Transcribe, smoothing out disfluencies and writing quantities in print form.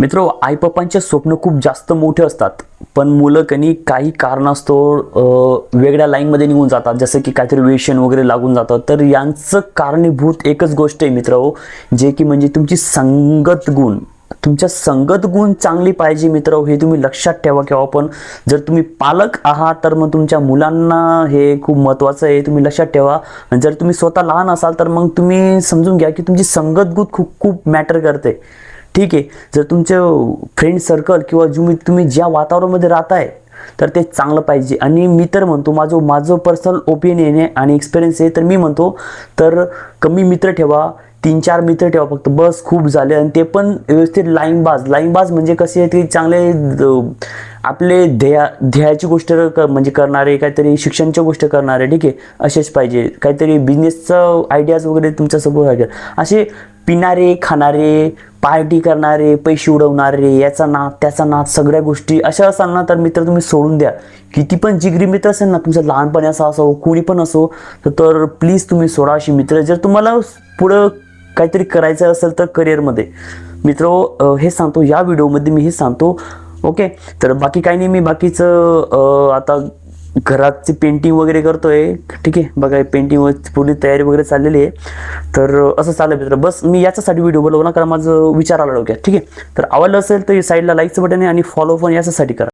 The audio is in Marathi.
मित्र, आई पप्पांचे स्वप्न खूप जास्त मोठे असतात, पण मुलं काही कारणास्तव वेगळ्या लाईनमध्ये निघून जातात, जसं की काहीतरी व्यसन वगैरे लागून जातं. तर यांचं कारणीभूत एकच गोष्ट आहे मित्र, जे की म्हणजे तुमची संगत गुण. तुमच्या संगत गुण चांगली पाहिजे मित्र, हे तुम्ही लक्षात ठेवा. केव्हा पण जर तुम्ही पालक आहात तर मग तुमच्या मुलांना हे खूप महत्त्वाचं आहे, तुम्ही लक्षात ठेवा. आणि जर तुम्ही स्वतः लहान असाल तर मग तुम्ही समजून घ्या की तुमची संगत गुण खूप खूप मॅटर करते. ठीक आहे. जर तुमचं फ्रेंड सर्कल किंवा तुम्ही ज्या वातावरणामध्ये राहताय तर ते चांगलं पाहिजे. आणि मी तर म्हणतो, माझं पर्सनल ओपिनियन आहे आणि एक्सपिरियन्स आहे, तर मी म्हणतो तर कमी मित्र ठेवा, 3-4 मित्र ठेवा फक्त, बस खूप झाले. आणि ते पण व्यवस्थित लाईनबाज म्हणजे कसे, ते चांगले आपले ध्येयाची गोष्ट म्हणजे करणारे, काहीतरी शिक्षणच्या गोष्ट करणारे. ठीक आहे, असेच पाहिजे. काहीतरी बिझनेसचं आयडियाज वगैरे तुमच्यासोबत असे पिणारे, खाणारे, पार्टी करणारे, पैसे उडवणारे, याचा नाद त्याचा नाद, सगळ्या गोष्टी अशा असाल ना तर मित्र तुम्ही सोडून द्या. किती पण जिगरी मित्र असेल ना, तुमचं लहानपणी असो कोणी पण असो, तर प्लीज तुम्ही सोडा अशी मित्र. जर तुम्हाला पुढं काहीतरी करायचं असेल तर करिअरमध्ये मित्र, हे सांगतो या व्हिडिओमध्ये, मी हे सांगतो. ओके, तर बाकी काही नाही, मी बाकीचं आता घराची पेंटिंग वगैरे करतोय. ठीक आहे, बघा पेंटिंग पूर्ण तयारी वगैरे चाललेली आहे. तर असं चाललं मित्र, बस मी याच्यासाठी व्हिडिओ बनवला कारण माझं विचार आला डोक्यात. ठीक आहे, तर आवडलं असेल तर साईडला लाईकचं बटन आहे आणि फॉलो पण याच्यासाठी करा.